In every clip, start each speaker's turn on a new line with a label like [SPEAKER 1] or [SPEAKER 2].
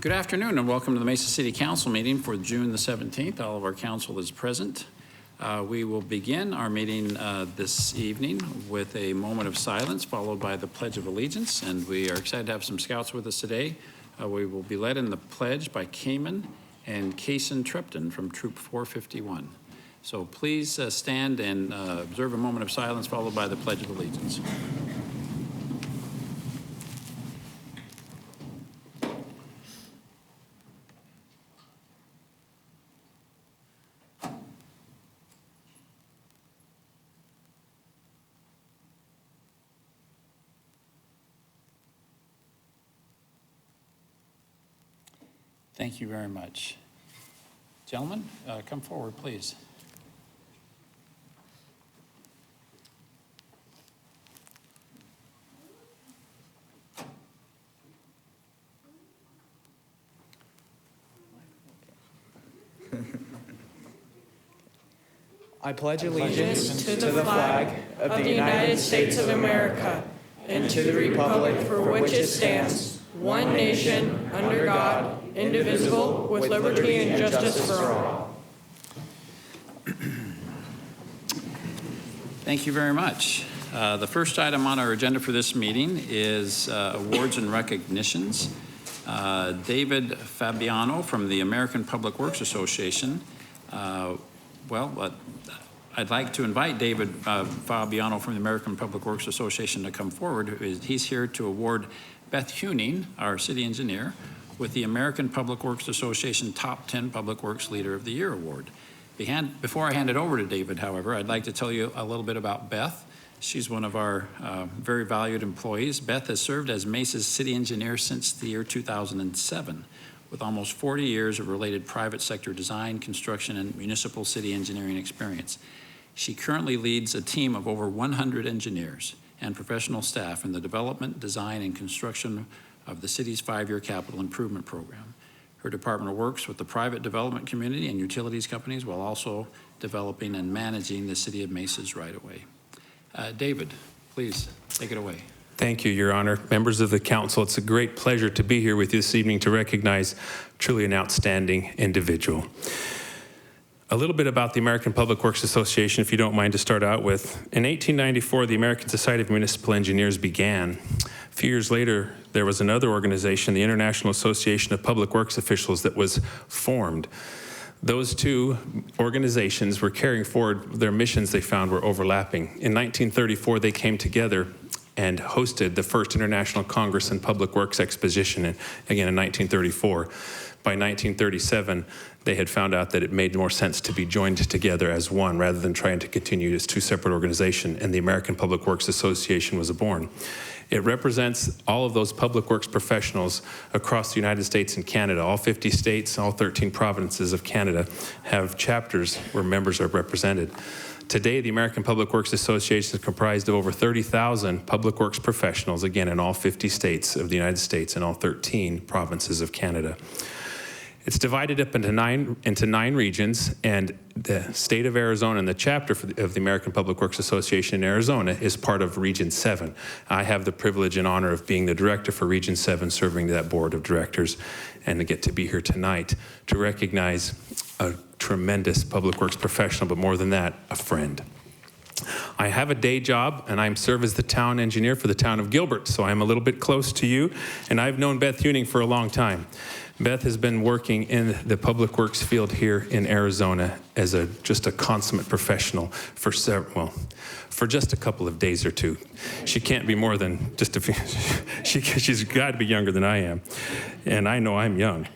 [SPEAKER 1] Good afternoon and welcome to the Mesa City Council meeting for June the 17th. All of our council is present. We will begin our meeting this evening with a moment of silence followed by the Pledge of Allegiance, and we are excited to have some scouts with us today. We will be led in the pledge by Cayman and Kaysen Trepton from Troop 451. So please stand and observe a moment of silence followed by the Pledge of Allegiance. Thank you very much. Gentlemen, come forward, please.
[SPEAKER 2] I pledge allegiance to the flag of the United States of America and to the republic for which it stands, one nation, under God, indivisible, with liberty and justice for all.
[SPEAKER 1] Thank you very much. The first item on our agenda for this meeting is awards and recognitions. David Fabiano from the American Public Works Association. I'd like to invite David Fabiano from the American Public Works Association to come forward. He's here to award Beth Huning, our city engineer, with the American Public Works Association Top 10 Public Works Leader of the Year Award. Before I hand it over to David, however, I'd like to tell you a little bit about Beth. She's one of our very valued employees. Beth has served as Mesa's city engineer since the year 2007, with almost 40 years of related private sector design, construction, and municipal city engineering experience. She currently leads a team of over 100 engineers and professional staff in the development, design, and construction of the city's 5-year capital improvement program. Her department works with the private development community and utilities companies while also developing and managing the city of Mesa's right-of-way. David, please take it away.
[SPEAKER 3] Thank you, Your Honor. Members of the council, it's a great pleasure to be here with you this evening to recognize truly an outstanding individual. A little bit about the American Public Works Association, if you don't mind to start out with. In 1894, the American Society of Municipal Engineers began. A few years later, there was another organization, the International Association of Public Works Officials, that was formed. Those two organizations were carrying forward their missions they found were overlapping. In 1934, they came together and hosted the first International Congress and Public Works Exposition, again in 1934. By 1937, they had found out that it made more sense to be joined together as one rather than trying to continue as two separate organizations, and the American Public Works Association was born. It represents all of those public works professionals across the United States and Canada. All 50 states, all 13 provinces of Canada have chapters where members are represented. Today, the American Public Works Association is comprised of over 30,000 public works professionals, again, in all 50 states of the United States and all 13 provinces of Canada. It's divided up into nine regions, and the state of Arizona and the chapter of the American Public Works Association in Arizona is part of Region 7. I have the privilege and honor of being the director for Region 7, serving that board of directors, and to get to be here tonight to recognize a tremendous public works professional, but more than that, a friend. I have a day job, and I serve as the town engineer for the town of Gilbert, so I'm a little bit close to you, and I've known Beth Huning for a long time. Beth has been working in the public works field here in Arizona as just a consummate professional for just a couple of days or two. She can't be more than just a few. She's got to be younger than I am, and I know I'm young.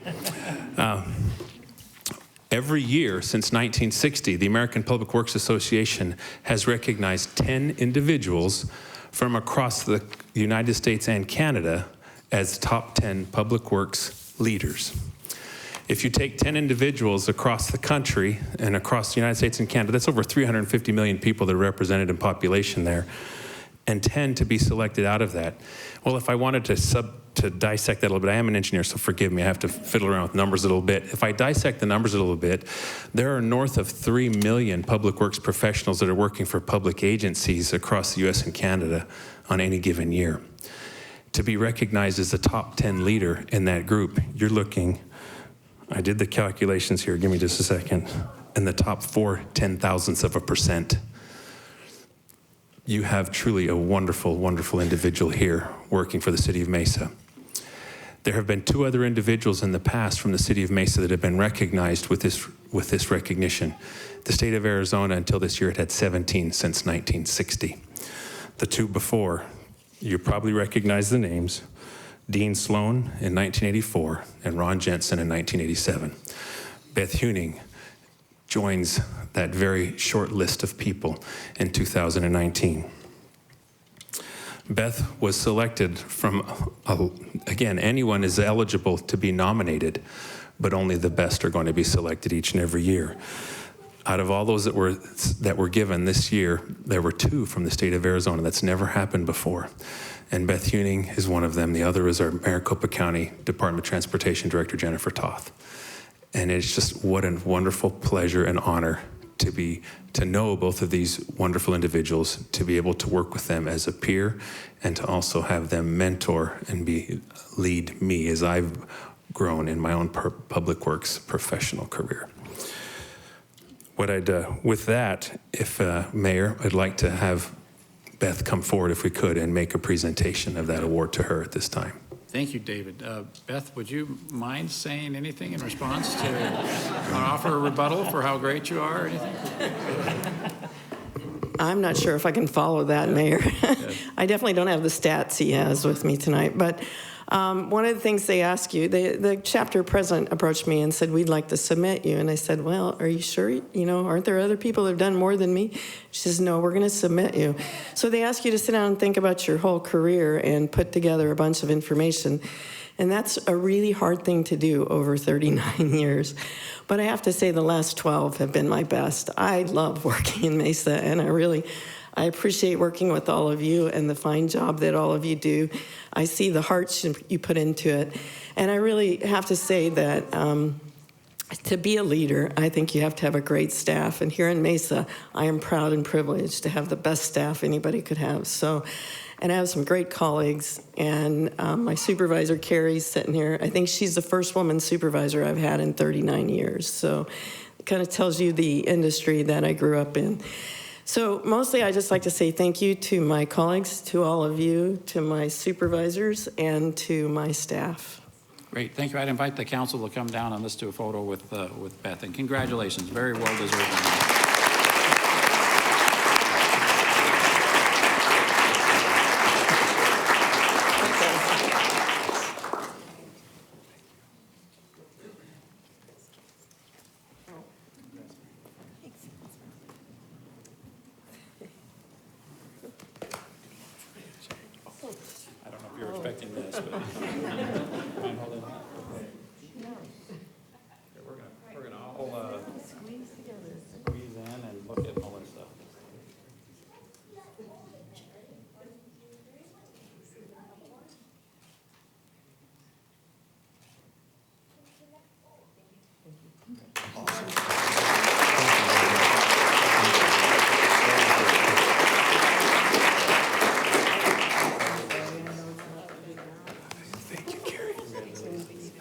[SPEAKER 3] Every year since 1960, the American Public Works Association has recognized 10 individuals from across the United States and Canada as top 10 public works leaders. If you take 10 individuals across the country and across the United States and Canada, that's over 350 million people that are represented in population there, and 10 to be selected out of that. Well, if I wanted to dissect that a little bit, I am an engineer, so forgive me, I have to fiddle around with numbers a little bit. If I dissect the numbers a little bit, there are north of 3 million public works professionals that are working for public agencies across the US and Canada on any given year. to be recognized as a top 10 leader in that group, you're looking, I did the calculations here, give me just a second, in the top 0.4%. You have truly a wonderful, wonderful individual here working for the city of Mesa. There have been 2 other individuals in the past from the city of Mesa that have been recognized with this recognition. The state of Arizona, until this year, it had 17 since 1960. The 2 before, you probably recognize the names, Dean Sloan in 1984 and Ron Jensen in 1987. Beth Huning joins that very short list of people in 2019. Beth was selected from, again, anyone is eligible to be nominated, but only the best are going to be selected each and every year. Out of all those that were given this year, there were 2 from the state of Arizona. That's never happened before. And Beth Huning is one of them. The other is our Maricopa County Department of Transportation Director, Jennifer Toth. And it's just what a wonderful pleasure and honor to know both of these wonderful individuals, to be able to work with them as a peer, and to also have them mentor and lead me as I've grown in my own public works professional career. With that, if Mayor, I'd like to have Beth come forward if we could and make a presentation of that award to her at this time.
[SPEAKER 1] Thank you, David. Beth, would you mind saying anything in response to offer a rebuttal for how great you are or anything?
[SPEAKER 2] I'm not sure if I can follow that, Mayor. I definitely don't have the stats he has with me tonight, but one of the things they ask you, the chapter president approached me and said, we'd like to submit you. And I said, well, are you sure? You know, aren't there other people that have done more than me? She says, no, we're going to submit you. So they ask you to sit down and think about your whole career and put together a bunch of information. And that's a really hard thing to do over 39 years. But I have to say the last 12 have been my best. I love working in Mesa, and I appreciate working with all of you and the fine job that all of you do. I see the hearts you put into it. And I really have to say that to be a leader, I think you have to have a great staff. And here in Mesa, I am proud and privileged to have the best staff anybody could have. And I have some great colleagues. And my supervisor, Carrie's sitting here. I think she's the first woman supervisor I've had in 39 years. So it kind of tells you the industry that I grew up in. So mostly I just like to say thank you to my colleagues, to all of you, to my supervisors, and to my staff.
[SPEAKER 1] Great, thank you. I'd invite the council to come down and let's do a photo with Beth. And congratulations, very well deserved. Expecting this, but mind holding that? We're gonna all squeeze in and look at all this stuff.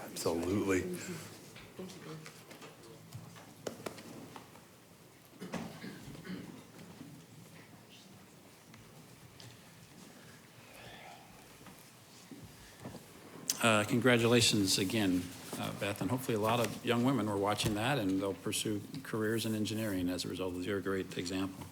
[SPEAKER 3] Absolutely.
[SPEAKER 1] Congratulations again, Beth, and hopefully a lot of young women were watching that and they'll pursue careers in engineering as a result of your great example.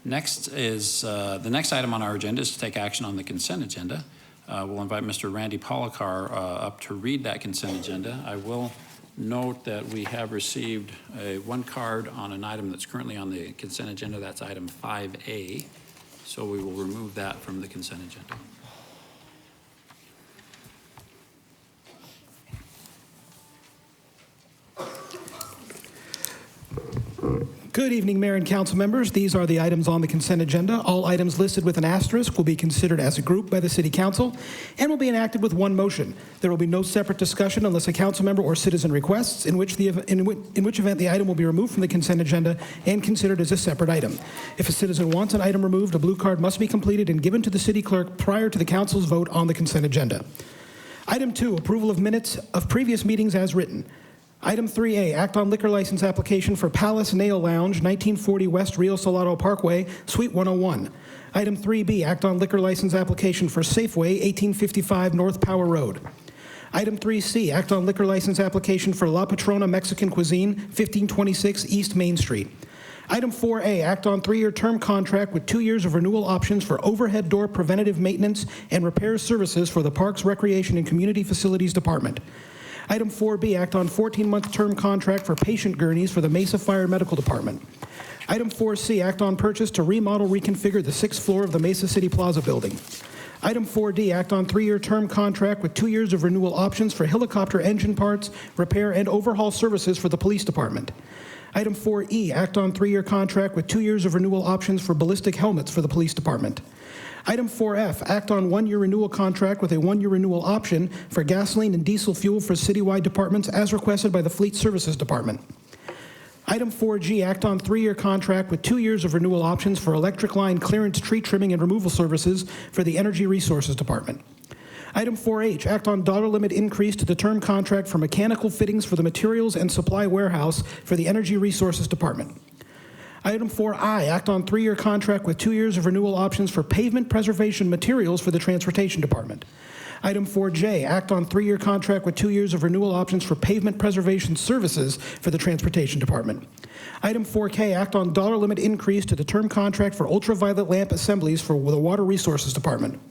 [SPEAKER 1] Next is the next item on our agenda is to take action on the consent agenda. We'll invite Mr. Randy Polakar up to read that consent agenda. I will note that we have received one card on an item that's currently on the consent agenda. That's item 5A. So we will remove that from the consent agenda.
[SPEAKER 4] Good evening, Mayor and Council members. These are the items on the consent agenda. All items listed with an asterisk will be considered as a group by the City Council and will be enacted with one motion. There will be no separate discussion unless a council member or citizen requests, in which event the item will be removed from the consent agenda and considered as a separate item. If a citizen wants an item removed, a blue card must be completed and given to the city clerk prior to the council's vote on the consent agenda. Item 2, approval of minutes of previous meetings as written. Item 3A, act on liquor license application for Palace Nail Lounge, 1940 West Rio Salado Parkway, Suite 101. Item 3B, act on liquor license application for Safeway, 1855 North Power Road. Item 3C, act on liquor license application for La Patrona Mexican Cuisine, 1526 East Main Street. Item 4A, act on 3-year term contract with 2 years of renewal options for overhead door preventative maintenance and repair services for the Parks, Recreation, and Community Facilities Department. Item 4B, act on 14-month term contract for patient gurneys for the Mesa Fire Medical Department. Item 4C, act on purchase to remodel, reconfigure the 6th floor of the Mesa City Plaza building. Item 4D, act on 3-year term contract with 2 years of renewal options for helicopter engine parts, repair, and overhaul services for the police department. Item 4E, act on 3-year contract with 2 years of renewal options for ballistic helmets for the police department. Item 4F, act on 1-year renewal contract with a 1-year renewal option for gasoline and diesel fuel for citywide departments as requested by the Fleet Services Department. Item 4G, act on 3-year contract with 2 years of renewal options for electric line clearance, tree trimming, and removal services for the Energy Resources Department. Item 4H, act on dollar limit increase to the term contract for mechanical fittings for the Materials and Supply Warehouse for the Energy Resources Department. Item 4I, act on 3-year contract with 2 years of renewal options for pavement preservation materials for the Transportation Department. Item 4J, act on 3-year contract with 2 years of renewal options for pavement preservation services for the Transportation Department. Item 4K, act on dollar limit increase to the term contract for ultraviolet lamp assemblies for the Water Resources Department.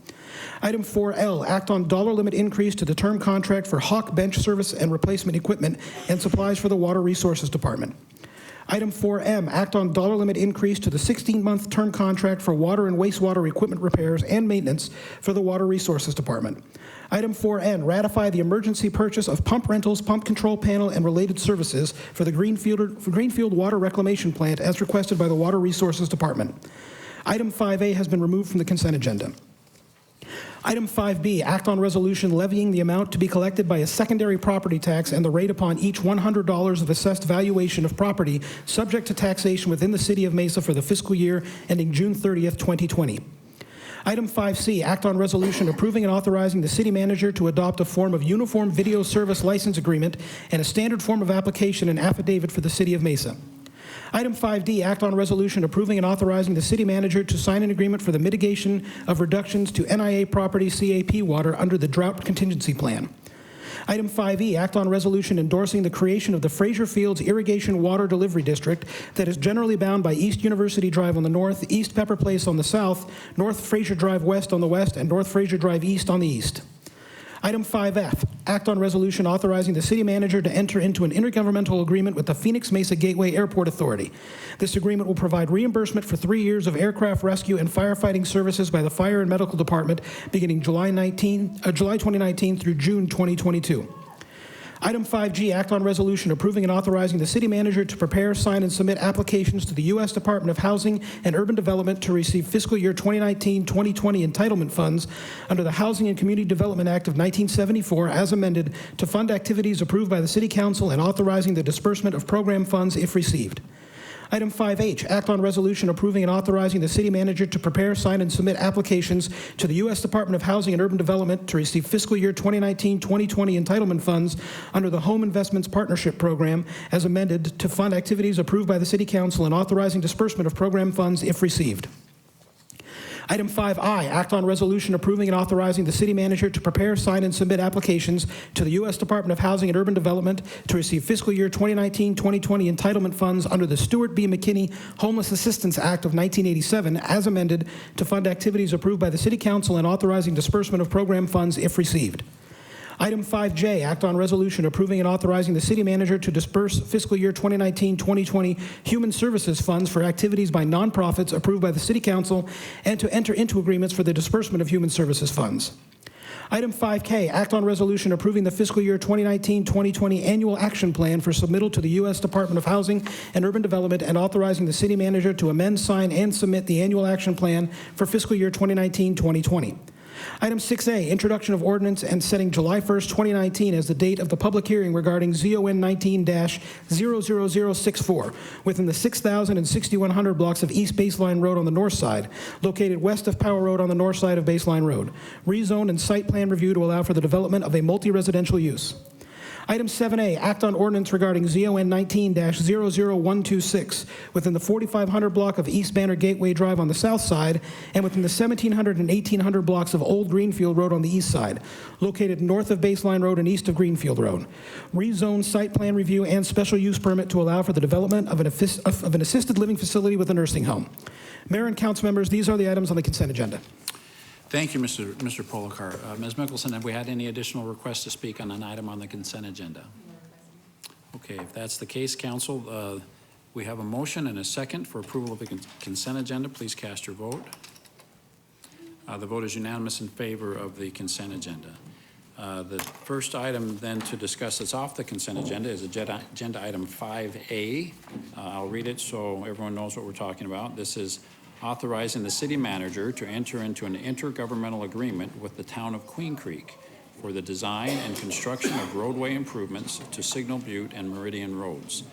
[SPEAKER 4] Item 4L, act on dollar limit increase to the term contract for Hawk bench service and replacement equipment and supplies for the Water Resources Department. Item 4M, act on dollar limit increase to the 16-month term contract for water and wastewater equipment repairs and maintenance for the Water Resources Department. Item 4N, ratify the emergency purchase of pump rentals, pump control panel, and related services for the Greenfield Water Reclamation Plant as requested by the Water Resources Department. Item 5A has been removed from the consent agenda. Item 5B, act on resolution levying the amount to be collected by a secondary property tax and the rate upon each $100 of assessed valuation of property subject to taxation within the City of Mesa for the fiscal year ending June 30th, 2020. Item 5C, act on resolution approving and authorizing the city manager to adopt a form of uniform video service license agreement and a standard form of application and affidavit for the City of Mesa. Item 5D, act on resolution approving and authorizing the city manager to sign an agreement for the mitigation of reductions to NIA property CAP water under the Drought Contingency Plan. Item 5E, act on resolution endorsing the creation of the Fraser Fields Irrigation Water Delivery District that is generally bound by East University Drive on the north, East Pepper Place on the south, North Fraser Drive West on the west, and North Fraser Drive East on the east. Item 5F, act on resolution authorizing the city manager to enter into an intergovernmental agreement with the Phoenix Mesa Gateway Airport Authority. This agreement will provide reimbursement for 3 years of aircraft rescue and firefighting services by the Fire and Medical Department beginning July 2019 through June 2022. Item 5G, act on resolution approving and authorizing the city manager to prepare, sign, and submit applications to the U.S. Department of Housing and Urban Development to receive fiscal year 2019-2020 entitlement funds under the Housing and Community Development Act of 1974 as amended to fund activities approved by the City Council and authorizing the disbursement of program funds if received. Item 5H, act on resolution approving and authorizing the city manager to prepare, sign, and submit applications to the U.S. Department of Housing and Urban Development to receive fiscal year 2019-2020 entitlement funds under the Home Investments Partnership Program as amended to fund activities approved by the City Council and authorizing disbursement of program funds if received. Item 5I, act on resolution approving and authorizing the city manager to prepare, sign, and submit applications to the U.S. Department of Housing and Urban Development to receive fiscal year 2019-2020 entitlement funds under the Stuart B. McKinney Homeless Assistance Act of 1987 as amended to fund activities approved by the City Council and authorizing disbursement of program funds if received. Item 5J, act on resolution approving and authorizing the city manager to disburse fiscal year 2019-2020 human services funds for activities by nonprofits approved by the City Council and to enter into agreements for the disbursement of human services funds. Item 5K, act on resolution approving the fiscal year 2019-2020 annual action plan for submittal to the U.S. Department of Housing and Urban Development and authorizing the city manager to amend, sign, and submit the annual action plan for fiscal year 2019-2020. Item 6A, introduction of ordinance and setting July 1st, 2019 as the date of the public hearing regarding ZON 19-00064 within the 6,000 and 6,100 blocks of East Baseline Road on the north side, located west of Power Road on the north side of Baseline Road. Rezone and site plan review to allow for the development of a multi-residential use. Item 7A, act on ordinance regarding ZON 19-00126 within the 4,500 block of East Banner Gateway Drive on the south side and within the 1,700 and 1,800 blocks of Old Greenfield Road on the east side, located north of Baseline Road and east of Greenfield Road. Rezone, site plan review, and special use permit to allow for the development of an assisted living facility with a nursing home. Mayor and council members, these are the items on the consent agenda.
[SPEAKER 1] Thank you, Mr. Polakar. Ms. Mickelson, have we had any additional requests to speak on an item on the consent agenda? Okay, if that's the case, council, we have a motion and a second for approval of the consent agenda. Please cast your vote. The vote is unanimous in favor of the consent agenda. The first item then to discuss that's off the consent agenda is agenda item 5A. I'll read it so everyone knows what we're talking about. This is authorizing the city manager to enter into an intergovernmental agreement with the town of Queen Creek for the design and construction of roadway improvements to Signal Butte and Meridian roads.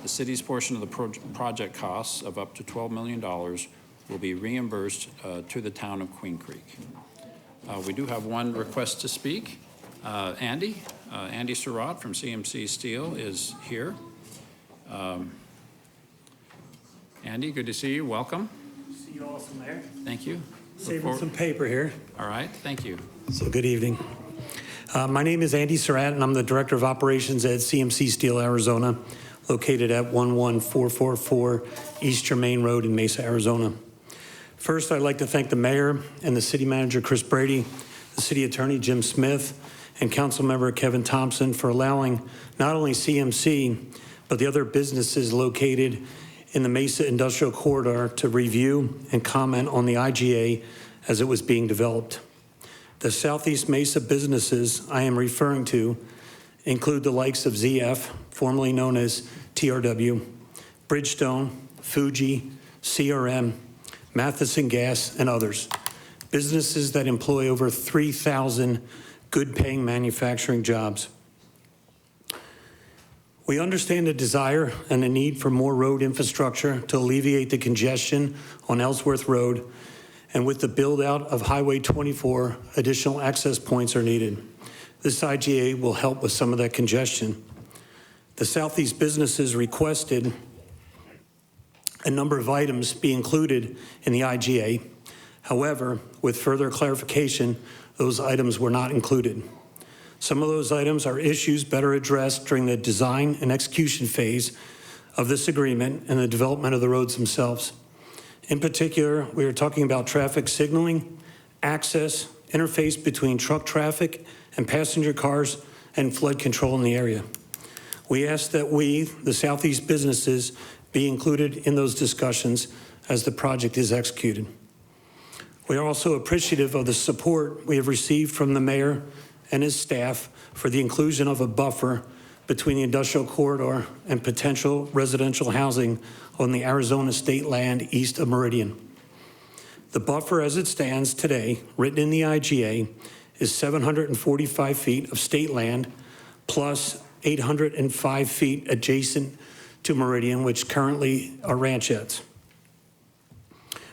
[SPEAKER 1] The city's portion of the project costs of up to $12 million will be reimbursed to the town of Queen Creek. We do have one request to speak. Andy Surratt from CMC Steel is here. Andy, good to see you. Welcome.
[SPEAKER 5] See you also, Mayor.
[SPEAKER 1] Thank you.
[SPEAKER 5] Saving some paper here.
[SPEAKER 1] All right, thank you.
[SPEAKER 5] So good evening. My name is Andy Surratt, and I'm the Director of Operations at CMC Steel, Arizona, located at 11444 East Germain Road in Mesa, Arizona. First, I'd like to thank the Mayor and the City Manager, Chris Brady, the City Attorney, Jim Smith, and Council Member Kevin Thompson for allowing not only CMC, but the other businesses located in the Mesa Industrial Corridor to review and comment on the IGA as it was being developed. The Southeast Mesa businesses I am referring to include the likes of ZF, formerly known as TRW, Bridgestone, Fuji, CRM, Matheson Gas, and others. Businesses that employ over 3,000 good-paying manufacturing jobs. We understand the desire and the need for more road infrastructure to alleviate the congestion on Ellsworth Road, and with the build-out of Highway 24, additional access points are needed. This IGA will help with some of that congestion. The Southeast businesses requested a number of items be included in the IGA. However, with further clarification, those items were not included. Some of those items are issues better addressed during the design and execution phase of this agreement and the development of the roads themselves. In particular, we are talking about traffic signaling, access, interface between truck traffic and passenger cars, and flood control in the area. We ask that we, the Southeast businesses, be included in those discussions as the project is executed. We are also appreciative of the support we have received from the mayor and his staff for the inclusion of a buffer between the industrial corridor and potential residential housing on the Arizona state land east of Meridian. The buffer as it stands today, written in the IGA, is 745 feet of state land plus 805 feet adjacent to Meridian, which currently are ranchettes.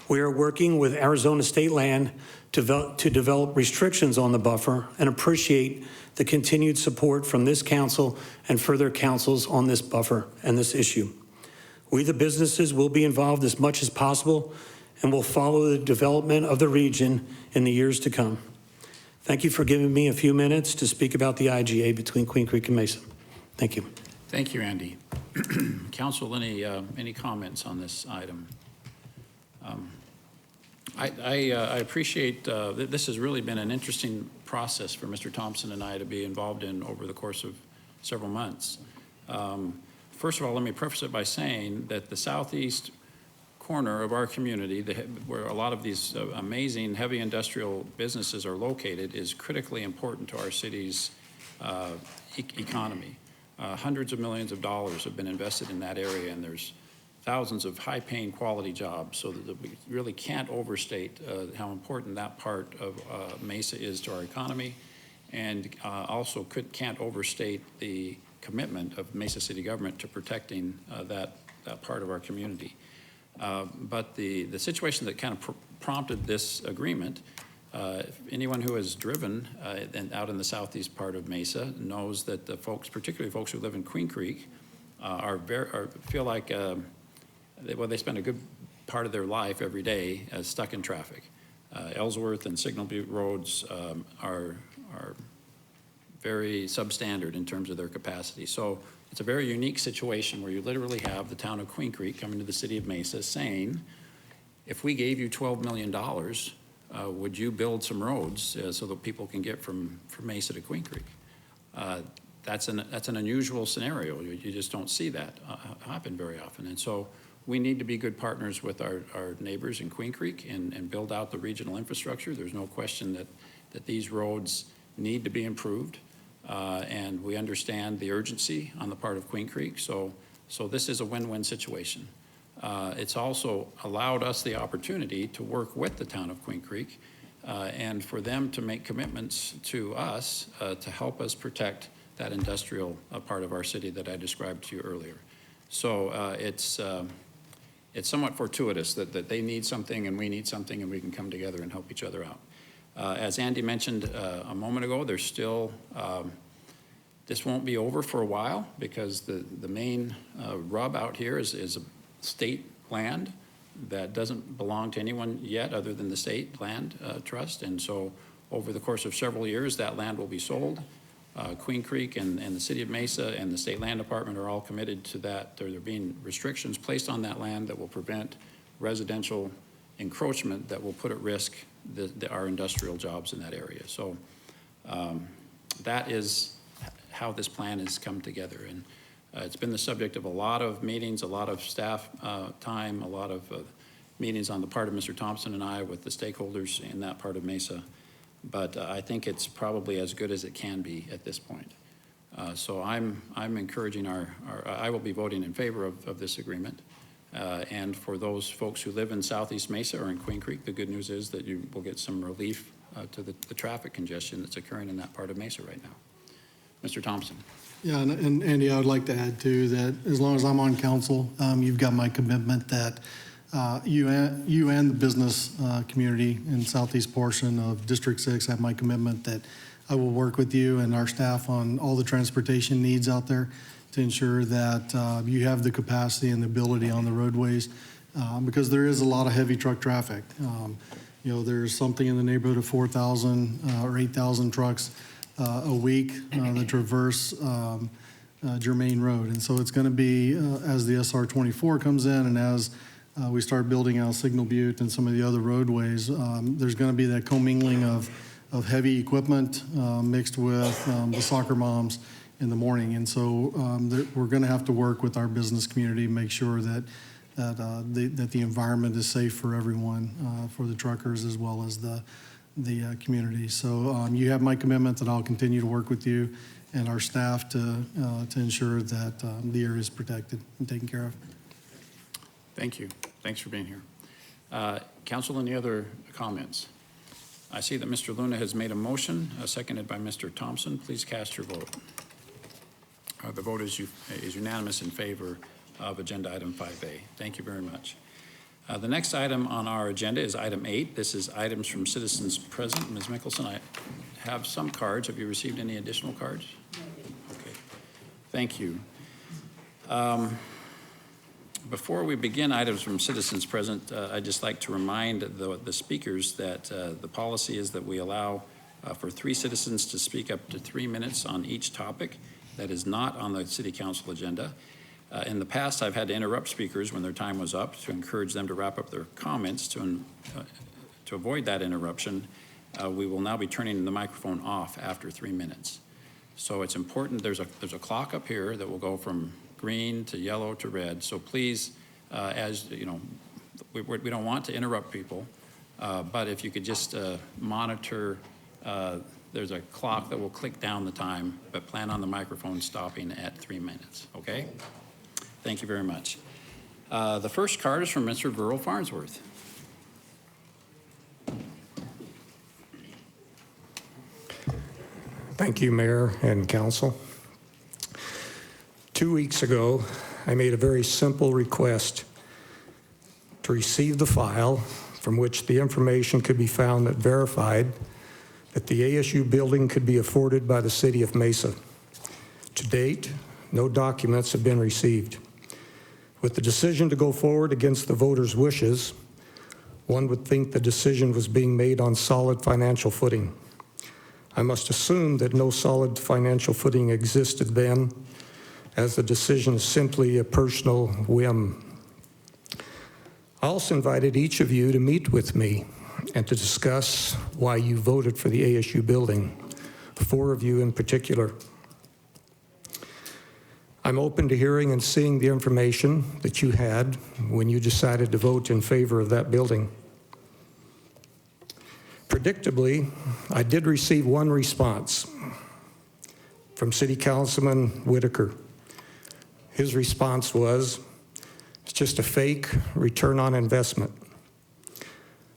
[SPEAKER 5] We are working with Arizona state land to develop restrictions on the buffer and appreciate the continued support from this council and further councils on this buffer and this issue. We, the businesses, will be involved as much as possible and will follow the development of the region in the years to come. Thank you for giving me a few minutes to speak about the IGA between Queen Creek and Mesa. Thank you.
[SPEAKER 1] Thank you, Andy. Council, any comments on this item? I appreciate this has really been an interesting process for Mr. Thompson and I to be involved in over the course of several months. First of all, let me preface it by saying that the Southeast corner of our community, where a lot of these amazing heavy industrial businesses are located, is critically important to our city's economy. Hundreds of millions of dollars have been invested in that area, and there's thousands of high-paying quality jobs, so that we really can't overstate how important that part of Mesa is to our economy, and also can't overstate the commitment of Mesa City government to protecting that part of our community. But the situation that kind of prompted this agreement, anyone who has driven out in the southeast part of Mesa knows that the folks, particularly folks who live in Queen Creek, feel like they spend a good part of their life every day stuck in traffic. Ellsworth and Signal Butte roads are very substandard in terms of their capacity. So it's a very unique situation where you literally have the town of Queen Creek coming to the city of Mesa saying, if we gave you $12 million, would you build some roads so that people can get from Mesa to Queen Creek? That's an unusual scenario. You just don't see that happen very often. And so we need to be good partners with our neighbors in Queen Creek and build out the regional infrastructure. There's no question that these roads need to be improved. And we understand the urgency on the part of Queen Creek. So this is a win-win situation. It's also allowed us the opportunity to work with the town of Queen Creek and for them to make commitments to us to help us protect that industrial part of our city that I described to you earlier. So it's somewhat fortuitous that they need something and we need something and we can come together and help each other out. As Andy mentioned a moment ago, there's still, this won't be over for a while because the main rub out here is a state land that doesn't belong to anyone yet other than the state land trust. And so over the course of several years, that land will be sold. Queen Creek and the city of Mesa and the state land department are all committed to that. There being restrictions placed on that land that will prevent residential encroachment that will put at risk our industrial jobs in that area. So that is how this plan has come together. And it's been the subject of a lot of meetings, a lot of staff time, a lot of meetings on the part of Mr. Thompson and I with the stakeholders in that part of Mesa. But I think it's probably as good as it can be at this point. So I'm encouraging I will be voting in favor of this agreement. And for those folks who live in Southeast Mesa or in Queen Creek, the good news is that you will get some relief to the traffic congestion that's occurring in that part of Mesa right now. Mr. Thompson.
[SPEAKER 6] Yeah, and Andy, I would like to add too that as long as I'm on council, you've got my commitment that you and the business community in southeast portion of District 6 have my commitment that I will work with you and our staff on all the transportation needs out there to ensure that you have the capacity and the ability on the roadways because there is a lot of heavy truck traffic. You know, there's something in the neighborhood of 4,000 or 8,000 trucks a week that traverse Germain Road. And so it's going to be, as the SR 24 comes in and as we start building out Signal Butte and some of the other roadways, there's going to be that commingling of heavy equipment mixed with the soccer moms in the morning. And so we're going to have to work with our business community, make sure that the environment is safe for everyone, for the truckers as well as the community. So you have my commitment that I'll continue to work with you and our staff to ensure that the area is protected and taken care of.
[SPEAKER 1] Thank you. Thanks for being here. Council, any other comments? I see that Mr. Luna has made a motion, seconded by Mr. Thompson. Please cast your vote. The vote is unanimous in favor of agenda item 5A. Thank you very much. The next item on our agenda is item 8. This is items from citizens present. Ms. Mickelson, I have some cards. Have you received any additional cards? Okay. Thank you. Before we begin items from citizens present, I'd just like to remind the speakers that the policy is that we allow for 3 citizens to speak up to 3 minutes on each topic that is not on the city council agenda. In the past, I've had to interrupt speakers when their time was up to encourage them to wrap up their comments. To avoid that interruption, we will now be turning the microphone off after 3 minutes. So it's important, there's a clock up here that will go from green to yellow to red. So please, as you know, we don't want to interrupt people, but if you could just monitor, there's a clock that will click down the time, but plan on the microphone stopping at 3 minutes, okay? Thank you very much. The first card is from Mr. Verl Farnsworth.
[SPEAKER 7] Thank you, Mayor and Council. 2 weeks ago, I made a very simple request to receive the file from which the information could be found that verified that the ASU building could be afforded by the City of Mesa. To date, no documents have been received. With the decision to go forward against the voters' wishes, one would think the decision was being made on solid financial footing. I must assume that no solid financial footing existed then, as the decision is simply a personal whim. I also invited each of you to meet with me and to discuss why you voted for the ASU building, 4 of you in particular. I'm open to hearing and seeing the information that you had when you decided to vote in favor of that building. Predictably, I did receive one response from City Councilman Whitaker. His response was, "It's just a fake return on investment."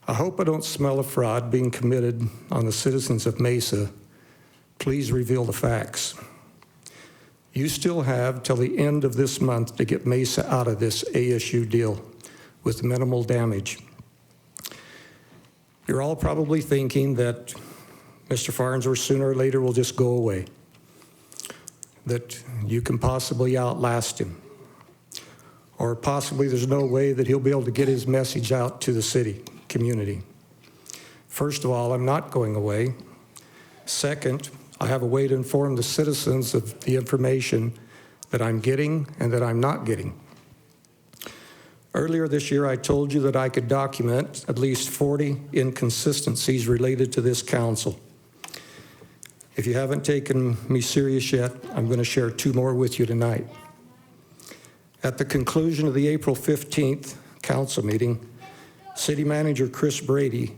[SPEAKER 7] I hope I don't smell a fraud being committed on the citizens of Mesa. Please reveal the facts. You still have till the end of this month to get Mesa out of this ASU deal with minimal damage. You're all probably thinking that Mr. Farnsworth sooner or later will just go away, that you can possibly outlast him, or possibly there's no way that he'll be able to get his message out to the city community. First of all, I'm not going away. Second, I have a way to inform the citizens of the information that I'm getting and that I'm not getting. Earlier this year, I told you that I could document at least 40 inconsistencies related to this council. If you haven't taken me serious yet, I'm going to share 2 more with you tonight. At the conclusion of the April 15th council meeting, City Manager Chris Brady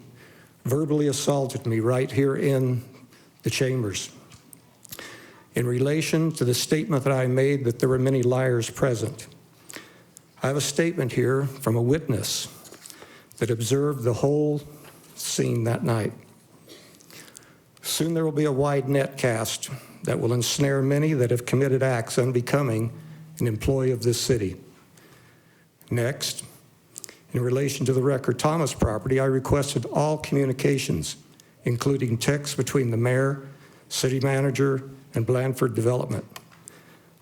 [SPEAKER 7] verbally assaulted me right here in the chambers in relation to the statement that I made that there were many liars present. I have a statement here from a witness that observed the whole scene that night. Soon there will be a wide net cast that will ensnare many that have committed acts unbecoming an employee of this city. Next, in relation to the Record Thomas property, I requested all communications, including texts between the mayor, city manager, and Blandford Development.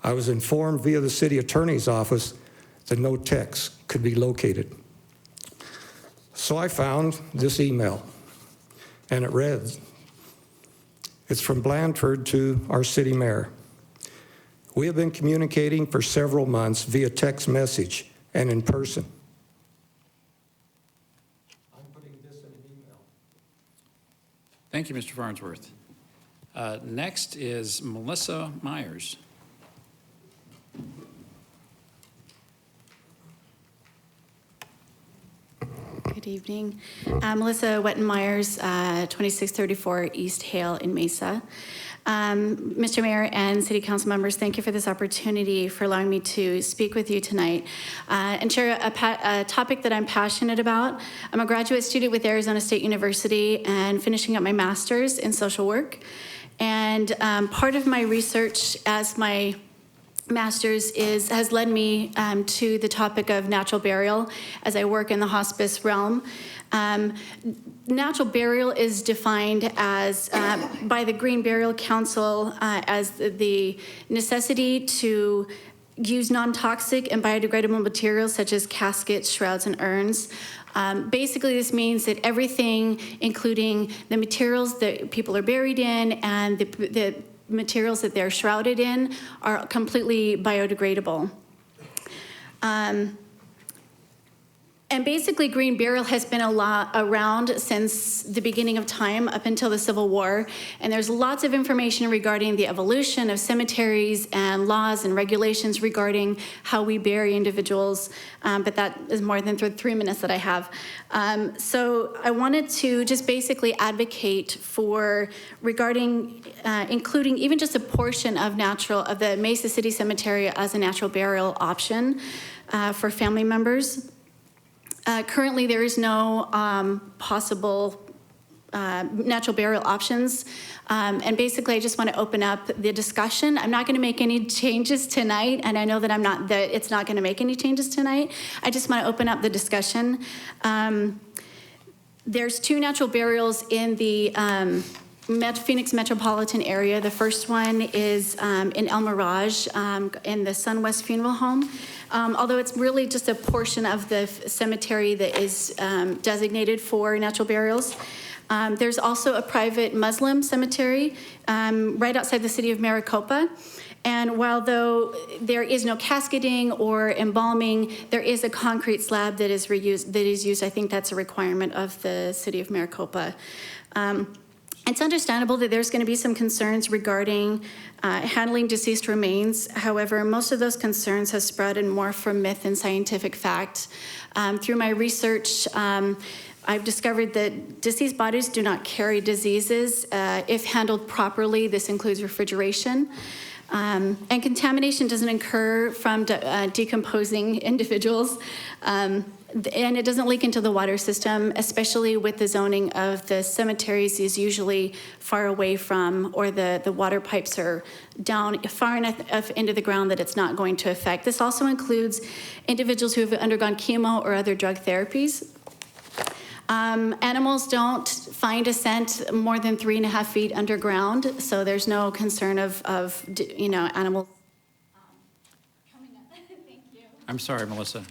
[SPEAKER 7] I was informed via the city attorney's office that no text could be located. So I found this email, and it read, it's from Blandford to our city mayor. We have been communicating for several months via text message and in person. I'm putting this in an email.
[SPEAKER 1] Thank you, Mr. Farnsworth. Next is Melissa Myers.
[SPEAKER 8] Good evening. Melissa Wetton-Myers, 2634 East Hale in Mesa. Mr. Mayor and City Council members, thank you for this opportunity for allowing me to speak with you tonight and share a topic that I'm passionate about. I'm a graduate student with Arizona State University and finishing up my master's in social work. And part of my research as my master's has led me to the topic of natural burial as I work in the hospice realm. Natural burial is defined as by the Green Burial Council as the necessity to use non-toxic and biodegradable materials such as caskets, shrouds, and urns. Basically, this means that everything, including the materials that people are buried in and the materials that they're shrouded in, are completely biodegradable. And And basically, Green Burial has been around since the beginning of time, up until the Civil War. And there's lots of information regarding the evolution of cemeteries and laws and regulations regarding how we bury individuals. But that is more than 3 minutes that I have. So I wanted to just basically advocate for regarding including even just a portion of the Mesa City Cemetery as a natural burial option for family members. Currently, there is no possible natural burial options. And basically, I just want to open up the discussion. I'm not going to make any changes tonight, and I know that it's not going to make any changes tonight. I just want to open up the discussion. There's 2 natural burials in the Phoenix metropolitan area. The first one is in El Mirage in the SunWest Funeral Home. Although it's really just a portion of the cemetery that is designated for natural burials. There's also a private Muslim cemetery right outside the city of Maricopa. And while though there is no casketing or embalming, there is a concrete slab that is used. I think that's a requirement of the city of Maricopa. It's understandable that there's going to be some concerns regarding handling deceased remains. However, most of those concerns have sprouted more from myth than scientific fact. Through my research, I've discovered that deceased bodies do not carry diseases. If handled properly, this includes refrigeration. And contamination doesn't occur from decomposing individuals. And it doesn't leak into the water system, especially with the zoning of the cemeteries is usually far away from, or the water pipes are down far enough into the ground that it's not going to affect. This also includes individuals who have undergone chemo or other drug therapies. Animals don't find a scent more than 3.5 feet underground, so there's no concern of animals coming up. Thank you.
[SPEAKER 1] I'm sorry, Melissa.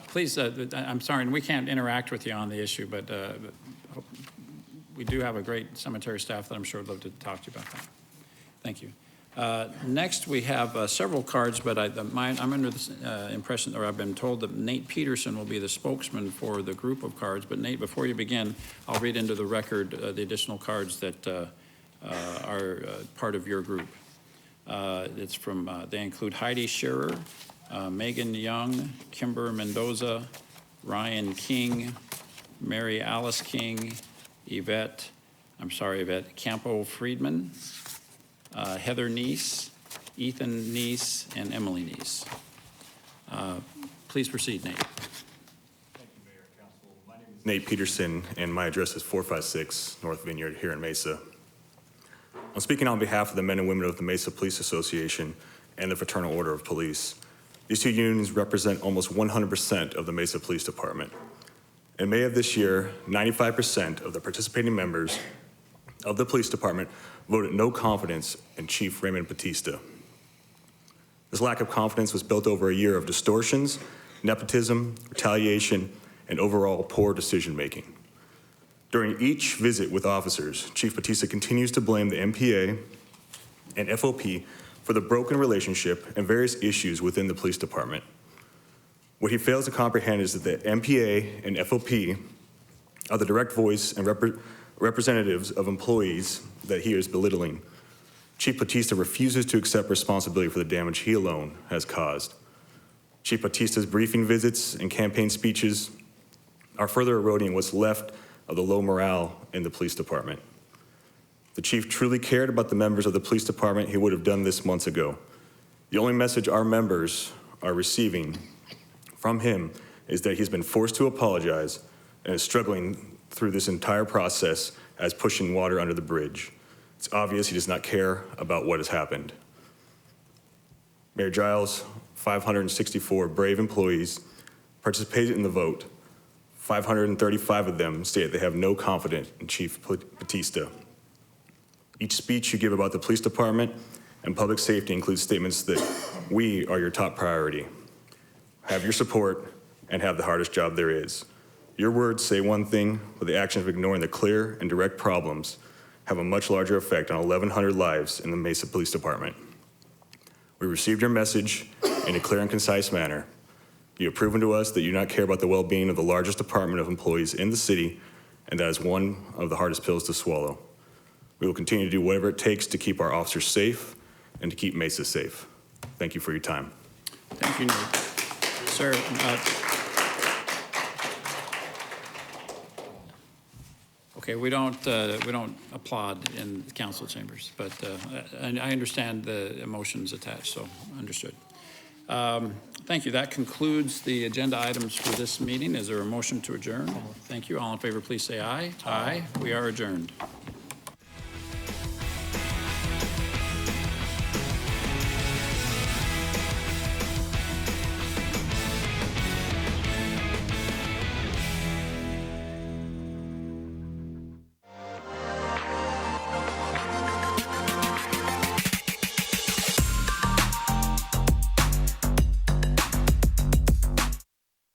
[SPEAKER 1] Please, I'm sorry, and we can't interact with you on the issue, but we do have a great cemetery staff that I'm sure would love to talk to you about that. Thank you. Next, we have several cards, but I'm under the impression, or I've been told that Nate Peterson will be the spokesman for the group of cards. But Nate, before you begin, I'll read into the record the additional cards that are part of your group. It's from, they include Heidi Scherer, Megan Young, Kimber Mendoza, Ryan King, Mary Alice King, Yvette Campo Friedman, Heather Neese, Ethan Neese, and Emily Neese. Please proceed, Nate.
[SPEAKER 9] Thank you, Mayor, Council. My name is Nate Peterson, and my address is 456 North Vineyard here in Mesa. I'm speaking on behalf of the men and women of the Mesa Police Association and the Fraternal Order of Police. These 2 unions represent almost 100% of the Mesa Police Department. In May of this year, 95% of the participating members of the police department voted no confidence in Chief Raymond Batista. This lack of confidence was built over a year of distortions, nepotism, retaliation, and overall poor decision-making. During each visit with officers, Chief Batista continues to blame the MPA and FOP for the broken relationship and various issues within the police department. What he fails to comprehend is that the MPA and FOP are the direct voice and representatives of employees that he is belittling. Chief Batista refuses to accept responsibility for the damage he alone has caused. Chief Batista's briefing visits and campaign speeches are further eroding what's left of the low morale in the police department. If the chief truly cared about the members of the police department, he would have done this months ago. The only message our members are receiving from him is that he's been forced to apologize and is struggling through this entire process as pushing water under the bridge. It's obvious he does not care about what has happened. Mayor Giles, 564 brave employees participated in the vote. 535 of them state they have no confidence in Chief Batista. Each speech you give about the police department and public safety includes statements that we are your top priority, have your support, and have the hardest job there is. Your words say one thing, but the actions of ignoring the clear and direct problems have a much larger effect on 1,100 lives in the Mesa Police Department. We received your message in a clear and concise manner. You have proven to us that you do not care about the well-being of the largest department of employees in the city, and that is one of the hardest pills to swallow. We will continue to do whatever it takes to keep our officers safe and to keep Mesa safe. Thank you for your time.
[SPEAKER 1] Thank you, Nate. Sir, okay, we don't applaud in the council chambers, but and I understand the emotions attached, so understood. Thank you. That concludes the agenda items for this meeting. Is there a motion to adjourn? Thank you. All in favor, please say aye. Aye. We are adjourned.